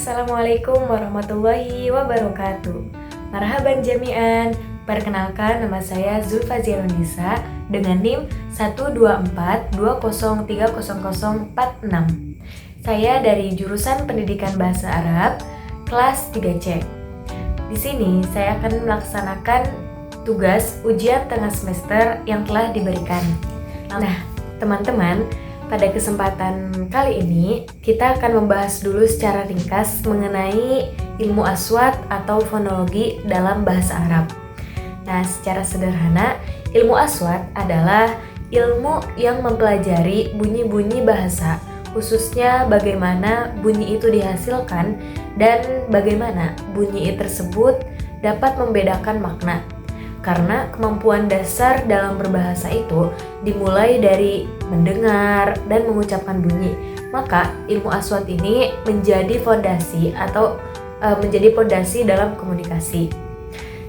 Assalamualaikum warahmatullahi wabarakatuh. Marhaban jami'an. Perkenalkan, nama saya Zulfa Ziarunisa dengan NIM 12420300046. Saya dari jurusan Pendidikan Bahasa Arab kelas 3C. Di sini saya akan melaksanakan tugas ujian tengah semester yang telah diberikan. Nah, teman-teman, pada kesempatan kali ini, kita akan membahas dulu secara ringkas mengenai ilmu aswat atau fonologi dalam bahasa Arab. Nah, secara sederhana, ilmu aswat adalah ilmu yang mempelajari bunyi-bunyi bahasa, khususnya bagaimana bunyi itu dihasilkan dan bagaimana bunyi tersebut dapat membedakan makna. Karena kemampuan dasar dalam berbahasa itu dimulai dari mendengar dan mengucapkan bunyi, maka ilmu aswat ini menjadi fondasi dalam komunikasi.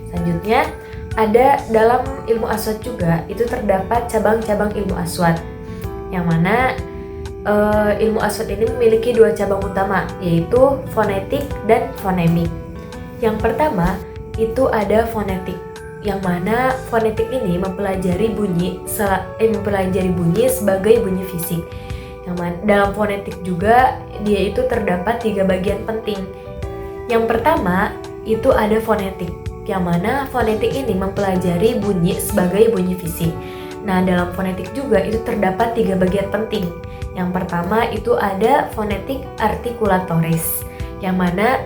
Selanjutnya, ada dalam ilmu aswat juga itu terdapat cabang-cabang ilmu aswat, yang mana ilmu aswat ini memiliki dua cabang utama, yaitu fonetik dan fonemik. Yang pertama itu ada fonetik, yang mana fonetik ini mempelajari bunyi sebagai bunyi fisik. Yang mana dalam fonetik juga dia itu terdapat 3 bagian penting. Yang pertama itu ada fonetik, yang mana fonetik ini mempelajari bunyi sebagai bunyi fisik. Nah, dalam fonetik juga itu terdapat 3 bagian penting. Yang pertama itu ada fonetik artikulatoris, yang mana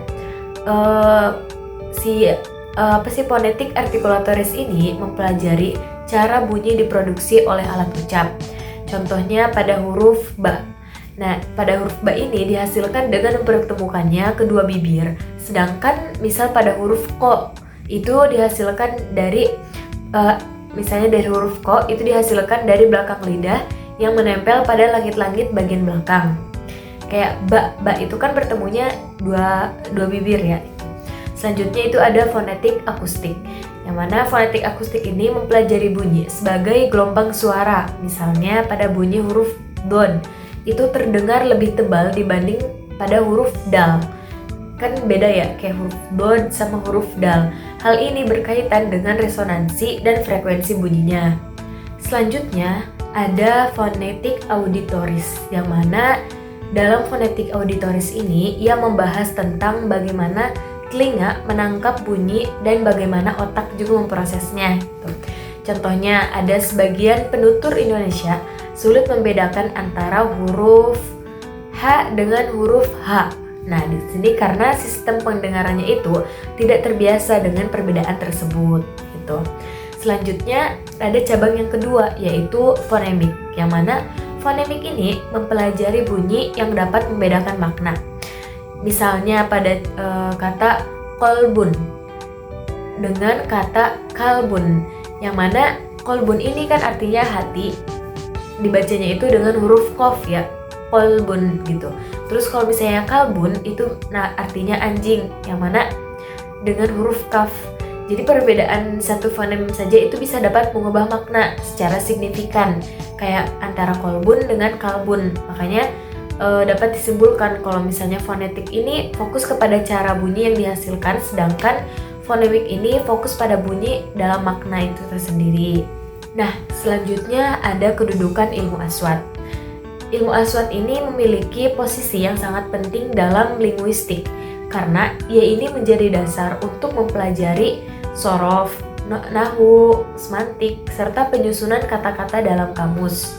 fonetik artikulatoris ini mempelajari cara bunyi diproduksi oleh alat ucap. Contohnya pada huruf ba. Nah, pada huruf ba ini dihasilkan dengan mempertemukannya kedua bibir. Sedangkan misal pada huruf ko itu dihasilkan dari misalnya dari huruf ko itu dihasilkan dari belakang lidah yang menempel pada langit-langit bagian belakang. Kayak ba itu kan bertemunya dua bibir ya. Selanjutnya itu ada fonetik akustik, yang mana fonetik akustik ini mempelajari bunyi sebagai gelombang suara. Misalnya pada bunyi huruf don, itu terdengar lebih tebal dibanding pada huruf dal. Kan beda ya, kayak huruf don sama huruf dal. Hal ini berkaitan dengan resonansi dan frekuensi bunyinya. Selanjutnya ada fonetik auditoris, yang mana dalam fonetik auditoris ini ia membahas tentang bagaimana telinga menangkap bunyi dan bagaimana otak juga memprosesnya. Contohnya ada sebagian penutur Indonesia sulit membedakan antara huruf H dengan huruf H. Nah, di sini karena sistem pendengarannya itu tidak terbiasa dengan perbedaan tersebut gitu. Selanjutnya ada cabang yang kedua, yaitu fonemik, yang mana fonemik ini mempelajari bunyi yang dapat membedakan makna. Misalnya pada kata kolbun dengan kata kalbun, yang mana kolbun ini kan artinya hati, dibacanya itu dengan huruf kof ya, kolbun gitu. Terus kalau misalnya kalbun itu artinya anjing, yang mana dengan huruf kaf. Jadi perbedaan satu fonem saja itu bisa dapat mengubah makna secara signifikan, kayak antara kolbun dengan kalbun. Makanya dapat disimpulkan kalau misalnya fonetik ini fokus kepada cara bunyi yang dihasilkan, sedangkan fonemik ini fokus pada bunyi dalam makna itu tersendiri. Nah, selanjutnya ada kedudukan ilmu aswat. Ilmu aswat ini memiliki posisi yang sangat penting dalam linguistik, karena ia ini menjadi dasar untuk mempelajari sorof, nahwu, semantik, serta penyusunan kata-kata dalam kamus.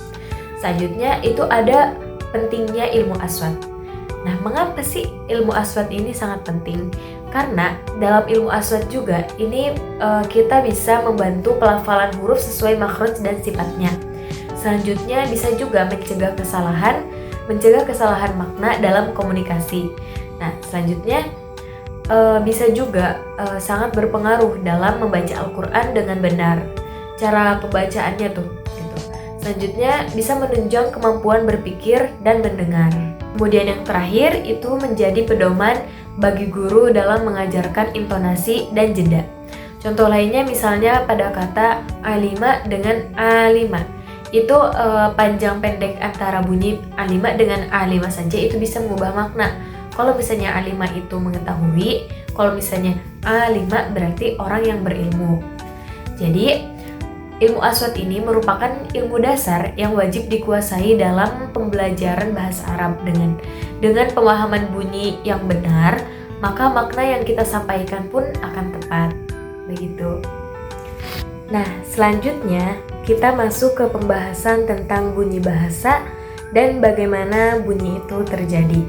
Selanjutnya itu ada pentingnya ilmu aswat. Nah, mengapa sih ilmu aswat ini sangat penting? Karena dalam ilmu aswat juga ini kita bisa membantu pelafalan huruf sesuai makhraj dan sifatnya. Selanjutnya bisa juga mencegah kesalahan makna dalam komunikasi. Nah, selanjutnya bisa juga sangat berpengaruh dalam membaca Al-Quran dengan benar. Cara pembacaannya tuh gitu. Selanjutnya bisa menunjang kemampuan berpikir dan mendengar. Kemudian yang terakhir itu menjadi pedoman bagi guru dalam mengajarkan intonasi dan jeda. Contoh lainnya misalnya pada kata alima dengan alima. Itu panjang pendek antara bunyi alima dengan alima saja itu bisa mengubah makna. Kalau misalnya A5 itu mengetahui, kalau misalnya A5 berarti orang yang berilmu. Jadi ilmu aswad ini merupakan ilmu dasar yang wajib dikuasai dalam pembelajaran bahasa Arab. Dengan pemahaman bunyi yang benar, maka makna yang kita sampaikan pun akan tepat. Begitu. Nah, selanjutnya kita masuk ke pembahasan tentang bunyi bahasa dan bagaimana bunyi itu terjadi.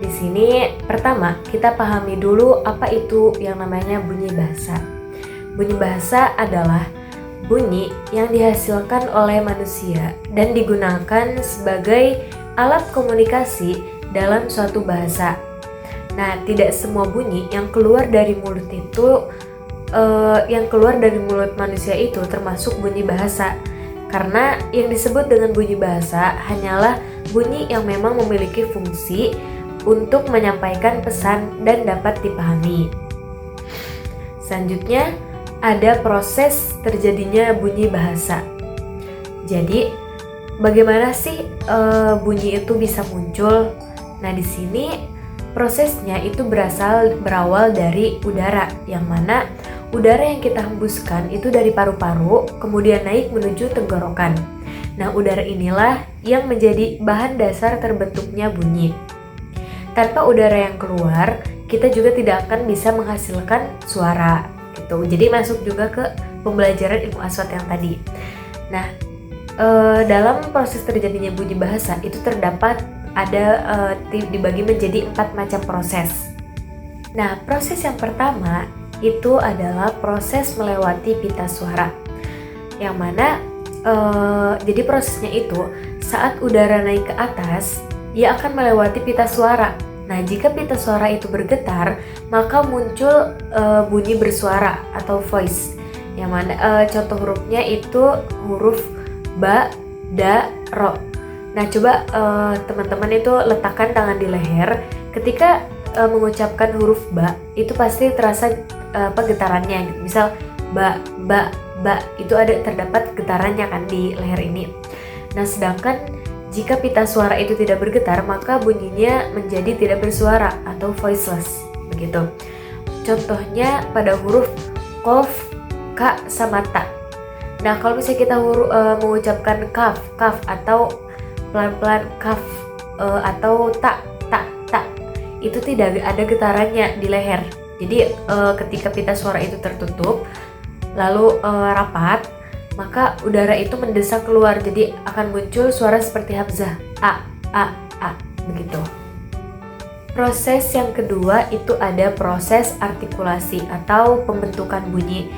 Di sini pertama kita pahami dulu apa itu yang namanya bunyi bahasa. Bunyi bahasa adalah bunyi yang dihasilkan oleh manusia dan digunakan sebagai alat komunikasi dalam suatu bahasa. Nah, tidak semua bunyi yang keluar dari mulut itu yang keluar dari mulut manusia itu termasuk bunyi bahasa. Karena yang disebut dengan bunyi bahasa hanyalah bunyi yang memang memiliki fungsi untuk menyampaikan pesan dan dapat dipahami. Selanjutnya ada proses terjadinya bunyi bahasa. Jadi bagaimana sih bunyi itu bisa muncul? Nah, di sini prosesnya itu berawal dari udara, yang mana udara yang kita hembuskan itu dari paru-paru kemudian naik menuju tenggorokan. Nah, udara inilah yang menjadi bahan dasar terbentuknya bunyi. Tanpa udara yang keluar, kita juga tidak akan bisa menghasilkan suara gitu. Jadi masuk juga ke pembelajaran ilmu aswad yang tadi. Nah, dalam proses terjadinya bunyi bahasa itu terdapat dibagi menjadi 4 macam proses. Nah, proses yang pertama itu adalah proses melewati pita suara, yang mana jadi prosesnya itu saat udara naik ke atas, ia akan melewati pita suara. Nah, jika pita suara itu bergetar, maka muncul bunyi bersuara atau voice, yang mana contoh hurufnya itu huruf ba, da, ro. Nah, coba teman-teman itu letakkan tangan di leher. Ketika mengucapkan huruf ba, itu pasti terasa getarannya. Misal ba, ba, ba, itu terdapat getarannya kan di leher ini. Nah, sedangkan jika pita suara itu tidak bergetar, maka bunyinya menjadi tidak bersuara atau voiceless, begitu. Contohnya pada huruf qaf, ka, sama ta. Nah, kalau misalnya kita mengucapkan kaf atau pelan-pelan kaf atau ta, itu tidak ada getarannya di leher. Jadi ketika pita suara itu tertutup lalu rapat, maka udara itu mendesak keluar, jadi akan muncul suara seperti hamzah, a, begitu. Proses yang kedua itu ada proses artikulasi atau pembentukan bunyi.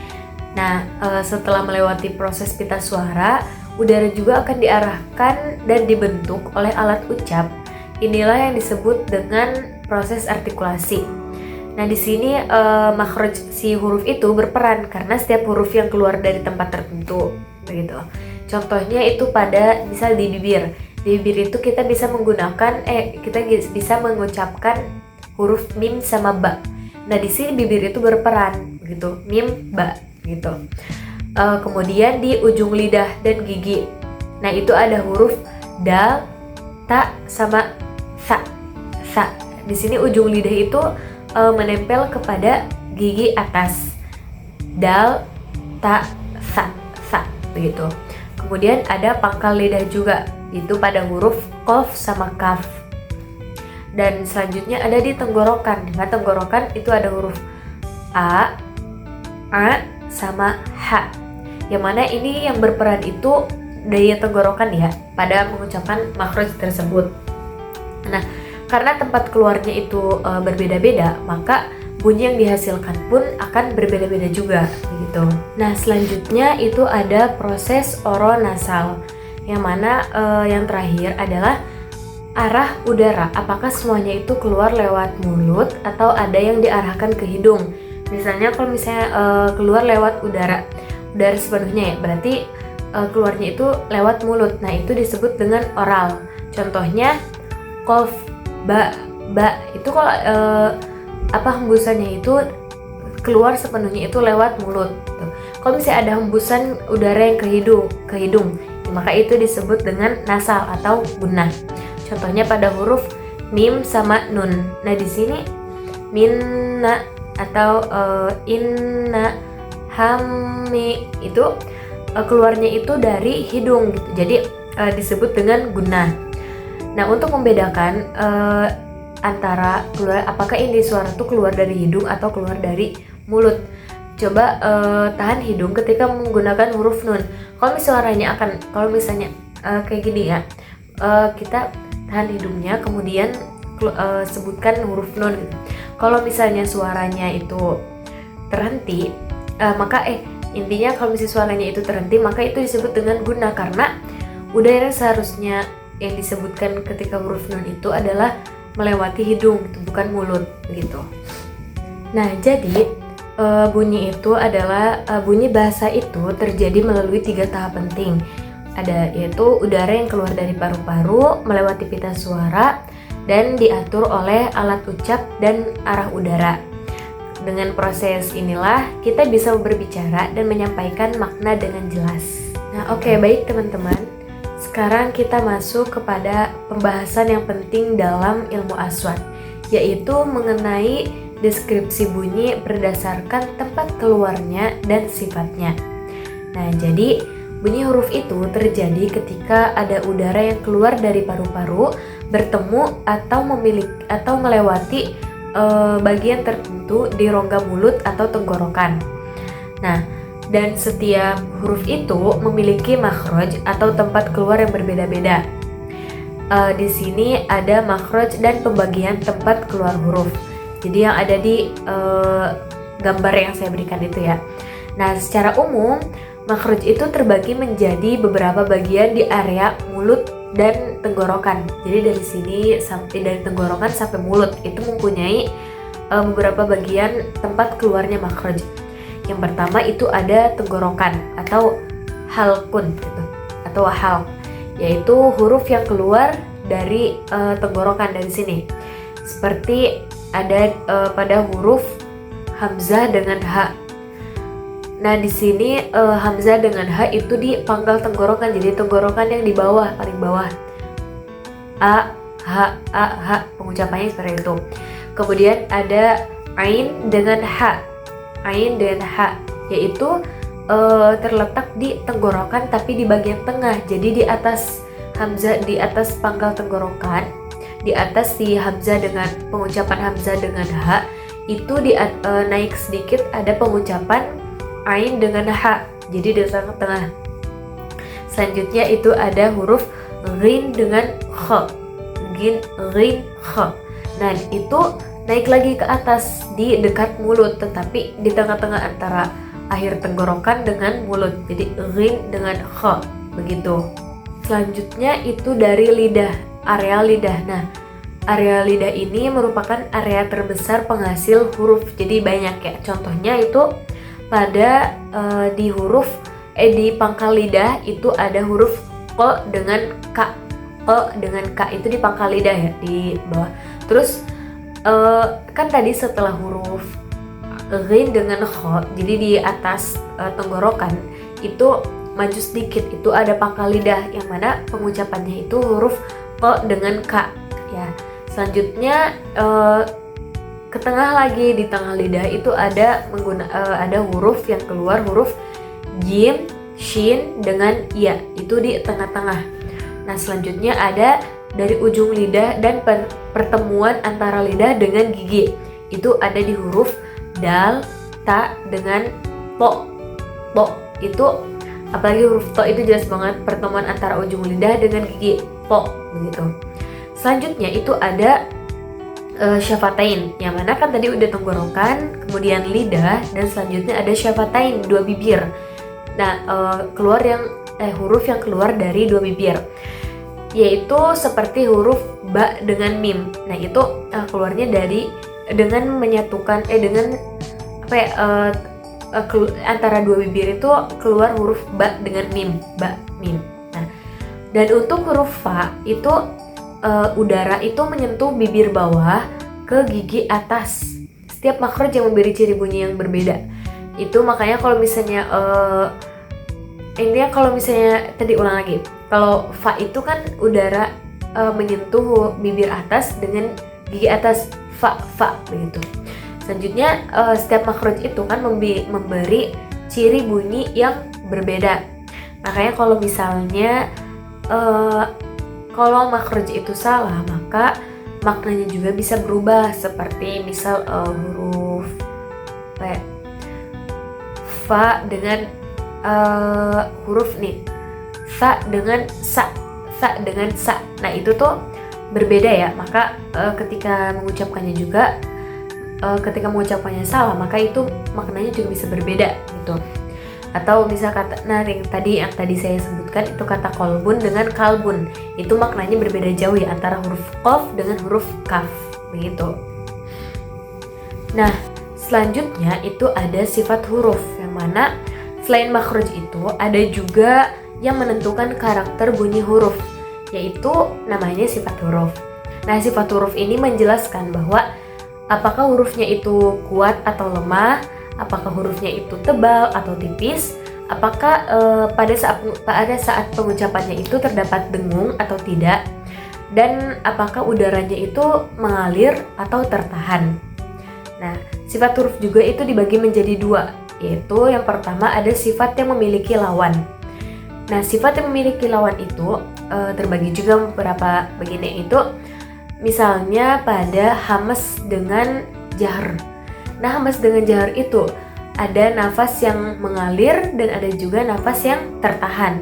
Nah, setelah melewati proses pita suara, udara juga akan diarahkan dan dibentuk oleh alat ucap. Inilah yang disebut dengan proses artikulasi. Nah, di sini makhraj si huruf itu berperan karena setiap huruf yang keluar dari tempat tertentu, begitu. Contohnya itu pada misal di bibir. Di bibir itu kita bisa menggunakan kita bisa mengucapkan huruf mim sama ba. Nah, di sini bibir itu berperan, begitu. Mim, ba, gitu. Kemudian di ujung lidah dan gigi. Nah, itu ada huruf dal, ta, sama sa. Di sini ujung lidah itu menempel kepada gigi atas. Dal, ta, sa, begitu. Kemudian ada pangkal lidah juga, itu pada huruf qaf sama kaf. Dan selanjutnya ada di tenggorokan. Di tenggorokan itu ada huruf a, sama h. Yang mana ini yang berperan itu daya tenggorokan ya pada mengucapkan makhraj tersebut. Nah, karena tempat keluarnya itu berbeda-beda, maka bunyi yang dihasilkan pun akan berbeda-beda juga, begitu. Nah, selanjutnya itu ada proses oronasal, yang mana yang terakhir adalah arah udara. Apakah semuanya itu keluar lewat mulut atau ada yang diarahkan ke hidung? Misalnya kalau keluar lewat udara sepenuhnya ya, berarti keluarnya itu lewat mulut. Nah, itu disebut dengan oral. Contohnya qaf, ba, itu kalau hembusannya itu keluar sepenuhnya itu lewat mulut. Kalau misalnya ada hembusan udara yang ke hidung, maka itu disebut dengan nasal atau gunnah. Contohnya pada huruf mim sama nun. Nah di sini minna atau inna hami itu keluarnya itu dari hidung gitu. Jadi disebut dengan gunnah. Nah untuk membedakan antara keluar apakah ini suara itu keluar dari hidung atau keluar dari mulut, coba tahan hidung ketika menggunakan huruf nun. Kalau misalnya kayak gini ya, kita tahan hidungnya kemudian sebutkan huruf nun gitu. Kalau misalnya suaranya itu terhenti, intinya kalau misalnya suaranya itu terhenti, maka itu disebut dengan gunnah, karena udara seharusnya yang disebutkan ketika huruf nun itu adalah melewati hidung, itu bukan mulut gitu. Nah jadi bunyi itu adalah bunyi bahasa itu terjadi melalui 3 tahap penting. Ada yaitu udara yang keluar dari paru-paru melewati pita suara dan diatur oleh alat ucap dan arah udara. Dengan proses inilah kita bisa berbicara dan menyampaikan makna dengan jelas. Nah oke, baik teman-teman. Sekarang kita masuk kepada pembahasan yang penting dalam ilmu aswat, yaitu mengenai deskripsi bunyi berdasarkan tempat keluarnya dan sifatnya. Nah, jadi bunyi huruf itu terjadi ketika ada udara yang keluar dari paru-paru bertemu atau melewati bagian tertentu di rongga mulut atau tenggorokan. Nah, dan setiap huruf itu memiliki makhraj atau tempat keluar yang berbeda-beda. Di sini ada makhraj dan pembagian tempat keluar huruf. Jadi yang ada di gambar yang saya berikan itu ya. Nah, secara umum makhraj itu terbagi menjadi beberapa bagian di area mulut dan tenggorokan. Jadi dari tenggorokan sampai mulut itu mempunyai beberapa bagian tempat keluarnya makhraj. Yang pertama itu ada tenggorokan atau halqun gitu, atau halq, yaitu huruf yang keluar dari tenggorokan dari sini. Seperti ada pada huruf hamzah dengan ha. Nah di sini hamzah dengan ha itu di pangkal tenggorokan, jadi tenggorokan yang di bawah, paling bawah. Ha, pengucapannya seperti itu. Kemudian ada ain dengan ha. Ain dan ha, yaitu terletak di tenggorokan tapi di bagian tengah. Jadi di atas hamzah, di atas pangkal tenggorokan, di atas si hamzah dengan pengucapan hamzah dengan ha itu naik sedikit ada pengucapan ain dengan ha. Jadi di tengah-tengah. Selanjutnya itu ada huruf ghin dengan kha. Ghin, kha. Nah, itu naik lagi ke atas di dekat mulut, tetapi di tengah-tengah antara akhir tenggorokan dengan mulut. Jadi ghin dengan kha, begitu. Selanjutnya itu dari lidah, area lidah. Nah, area lidah ini merupakan area terbesar penghasil huruf. Jadi banyak ya. Contohnya itu pada di pangkal lidah itu ada huruf ko dengan ka. Ko dengan ka itu di pangkal lidah ya, di bawah. Terus kan tadi setelah huruf ghin dengan kha, jadi di atas tenggorokan itu maju sedikit, itu ada pangkal lidah yang mana pengucapannya itu huruf ko dengan ka ya. Selanjutnya ke tengah lagi, di tengah lidah itu ada huruf yang keluar, huruf jim, shin dengan ya, itu di tengah-tengah. Nah selanjutnya ada dari ujung lidah dan pertemuan antara lidah dengan gigi, itu ada di huruf dal, ta dengan to. To itu, apalagi huruf to itu jelas banget pertemuan antara ujung lidah dengan gigi, to begitu. Selanjutnya itu ada syafatain, yang mana kan tadi udah tenggorokan, kemudian lidah, dan selanjutnya ada syafatain, 2 bibir. Nah huruf yang keluar dari 2 bibir, yaitu seperti huruf ba dengan mim. Nah itu keluarnya dengan menyatukan antara 2 bibir itu keluar huruf ba dengan mim, ba mim. Nah, dan untuk huruf fa itu udara itu menyentuh bibir bawah ke gigi atas. Setiap makhraj yang memberi ciri bunyi yang berbeda. Itu makanya kalau misalnya tadi ulang lagi. Kalau fa itu kan udara menyentuh bibir atas dengan gigi atas, fa begitu. Selanjutnya setiap makhraj itu kan memberi ciri bunyi yang berbeda. Makanya kalau misalnya kalau makhraj itu salah, maka maknanya juga bisa berubah. Seperti misal huruf fa dengan huruf nin, fa dengan sa. Nah itu tuh berbeda ya. Maka ketika mengucapkannya salah, maka itu maknanya juga bisa berbeda gitu. Atau misal kata, yang tadi saya sebutkan itu kata kolbun dengan kalbun, itu maknanya berbeda jauh ya antara huruf qaf dengan huruf kaf begitu. Nah selanjutnya itu ada sifat huruf, yang mana selain makhraj itu ada juga yang menentukan karakter bunyi huruf, yaitu namanya sifat huruf. Nah sifat huruf ini menjelaskan bahwa apakah hurufnya itu kuat atau lemah, apakah hurufnya itu tebal atau tipis, apakah pada saat pengucapannya itu terdapat dengung atau tidak, dan apakah udaranya itu mengalir atau tertahan. Nah sifat huruf juga itu dibagi menjadi dua, yaitu yang pertama ada sifat yang memiliki lawan. Nah sifat yang memiliki lawan itu terbagi juga beberapa bagian, yaitu misalnya pada hamas dengan jahar. Nah hamas dengan jahar itu ada nafas yang mengalir dan ada juga nafas yang tertahan.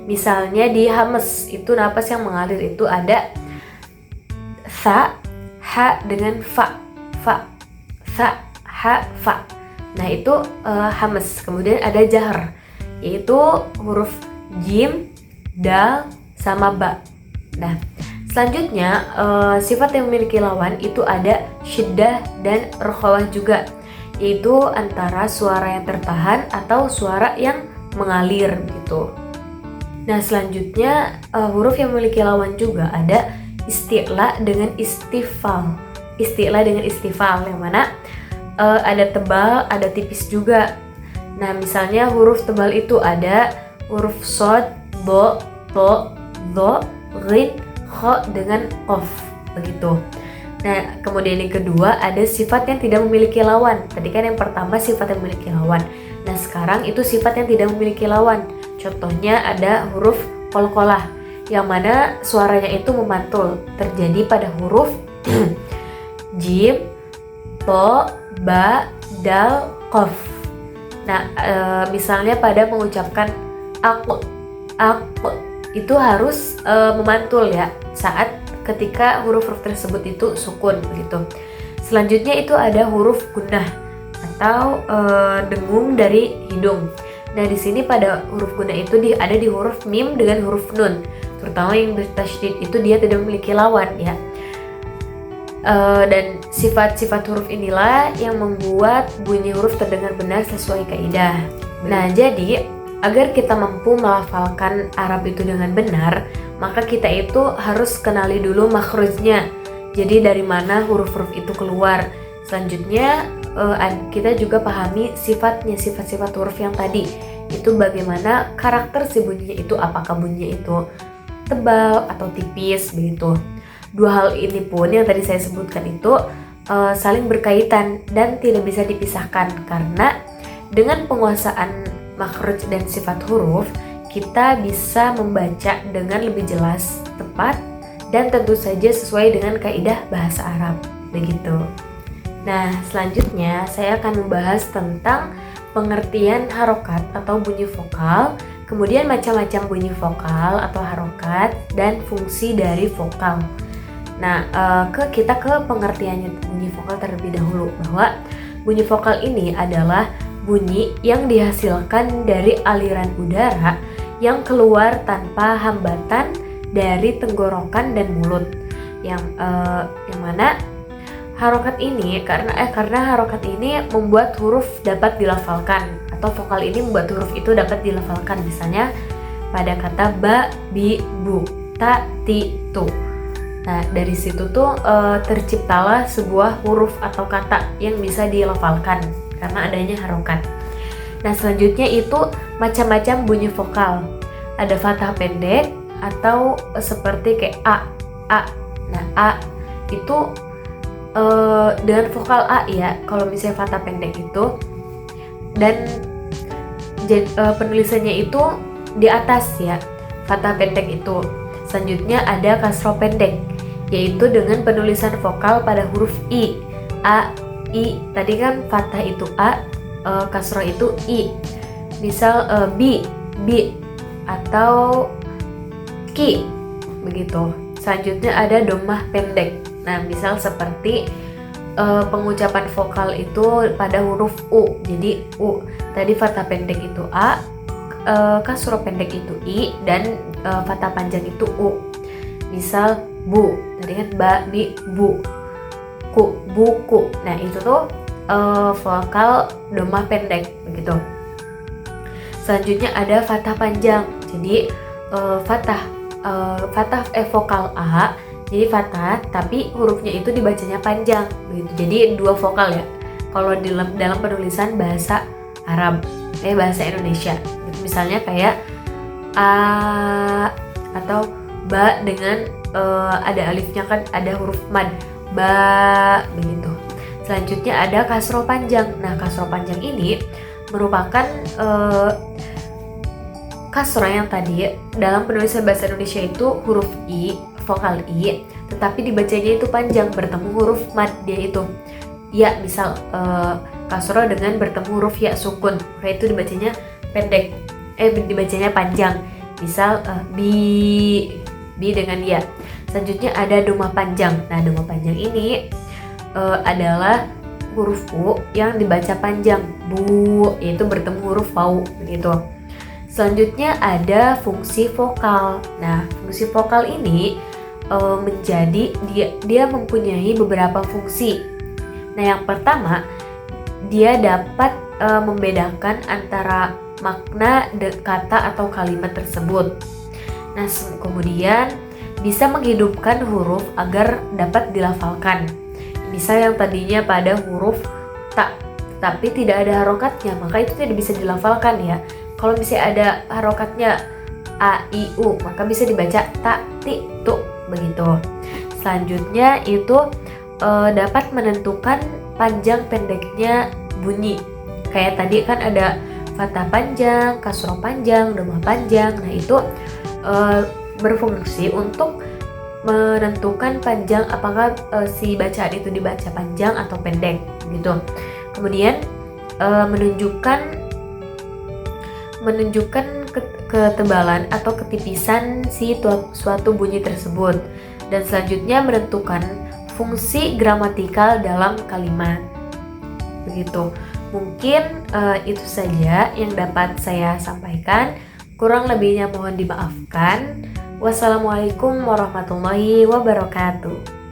Misalnya di hamas itu nafas yang mengalir itu ada sa, ha dengan fa, sa, ha, fa. Nah itu hamas. Kemudian ada jahar, yaitu huruf jim, dal, sama ba. Nah selanjutnya sifat yang memiliki lawan itu ada syiddah dan rokhawah juga, yaitu antara suara yang tertahan atau suara yang mengalir gitu. Nah selanjutnya huruf yang memiliki lawan juga ada isti'la dengan istifal. Yang mana ada tebal, ada tipis juga. Nah misalnya huruf tebal itu ada huruf sod, bo, to, do, rin, kho dengan qaf begitu. Nah kemudian yang kedua ada sifat yang tidak memiliki lawan. Tadi kan yang pertama sifat yang memiliki lawan. Nah sekarang itu sifat yang tidak memiliki lawan. Contohnya ada huruf qalqalah, yang mana suaranya itu memantul, terjadi pada huruf jim, to, ba, dal, qaf. Nah misalnya pada mengucapkan aku itu harus memantul ya saat ketika huruf-huruf tersebut itu sukun begitu. Selanjutnya itu ada huruf gunnah atau dengung dari hidung. Nah di sini pada huruf gunnah itu ada di huruf mim dengan huruf nun, terutama yang bertasydid itu dia tidak memiliki lawan ya. Dan sifat-sifat huruf inilah yang membuat bunyi huruf terdengar benar sesuai kaidah. Nah jadi agar kita mampu melafalkan Arab itu dengan benar, maka kita itu harus kenali dulu makhrajnya. Jadi dari mana huruf-huruf itu keluar. Selanjutnya kita juga pahami sifat-sifat huruf yang tadi. Itu bagaimana karakter si bunyinya itu, apakah bunyinya itu tebal atau tipis begitu. Dua hal ini pun yang tadi saya sebutkan itu saling berkaitan dan tidak bisa dipisahkan, karena dengan penguasaan makhraj dan sifat huruf kita bisa membaca dengan lebih jelas, tepat, dan tentu saja sesuai dengan kaidah bahasa Arab begitu. Nah selanjutnya saya akan membahas tentang pengertian harokat atau bunyi vokal, kemudian macam-macam bunyi vokal atau harokat, dan fungsi dari vokal. Nah, kita ke pengertiannya bunyi vokal terlebih dahulu, bahwa bunyi vokal ini adalah bunyi yang dihasilkan dari aliran udara yang keluar tanpa hambatan dari tenggorokan dan mulut. Yang mana harokat ini karena harokat ini membuat huruf dapat dilafalkan, atau vokal ini membuat huruf itu dapat dilafalkan. Misalnya pada kata ba, bi, bu, ta, ti, tu. Nah dari situ tuh terciptalah sebuah huruf atau kata yang bisa dilafalkan karena adanya harokat. Nah selanjutnya itu macam-macam bunyi vokal. Ada fathah pendek atau seperti kayak a, A. Nah, A itu dengan vokal A ya, kalau misalnya fathah pendek itu, dan penulisannya itu di atas ya, fathah pendek itu. Selanjutnya ada kasroh pendek, yaitu dengan penulisan vokal pada huruf I. A, I, tadi kan fathah itu A, kasroh itu I. Misal B, atau Ki, begitu. Selanjutnya ada domah pendek. Nah, misal seperti pengucapan vokal itu pada huruf U. Jadi U, tadi fathah pendek itu A, kasroh pendek itu I, dan fathah panjang itu U. Misal bu, tadi kan ba, bi, bu, ku, buku. Nah, itu tuh vokal domah pendek, begitu. Selanjutnya ada fathah panjang. Jadi vokal A, jadi fathah tapi hurufnya itu dibacanya panjang, begitu. Jadi dua vokal ya. Kalau dalam penulisan bahasa Arab, bahasa Indonesia, gitu. Misalnya kayak A atau ba dengan ada alifnya kan, ada huruf mad, ba, begitu. Selanjutnya ada kasroh panjang. Nah, kasroh panjang ini merupakan kasroh yang tadi dalam penulisan bahasa Indonesia itu huruf I, vokal I, tetapi dibacanya itu panjang, bertemu huruf mad, dia itu ya. Misal kasroh dengan bertemu huruf ya sukun, kayak itu dibacanya pendek, dibacanya panjang. Misal bi dengan ya. Selanjutnya ada domah panjang. Nah, domah panjang ini adalah huruf U yang dibaca panjang, bu, yaitu bertemu huruf wau, begitu. Selanjutnya ada fungsi vokal. Nah, fungsi vokal ini menjadi dia mempunyai beberapa fungsi. Nah, yang pertama, dia dapat membedakan antara makna kata atau kalimat tersebut. Nah, kemudian bisa menghidupkan huruf agar dapat dilafalkan. Misal yang tadinya pada huruf ta, tapi tidak ada harokatnya, maka itu tidak bisa dilafalkan ya. Kalau misalnya ada harokatnya A, I, U, maka bisa dibaca ta, ti, tu, begitu. Selanjutnya itu dapat menentukan panjang pendeknya bunyi. Kayak tadi kan ada fathah panjang, kasroh panjang, domah panjang. Nah, itu berfungsi untuk menentukan panjang, apakah si bacaan itu dibaca panjang atau pendek, gitu. Kemudian menunjukkan ketebalan atau ketipisan si suatu bunyi tersebut, dan selanjutnya menentukan fungsi gramatikal dalam kalimat, begitu. Mungkin itu saja yang dapat saya sampaikan, kurang lebihnya mohon dimaafkan. Wassalamualaikum warahmatullahi wabarakatuh.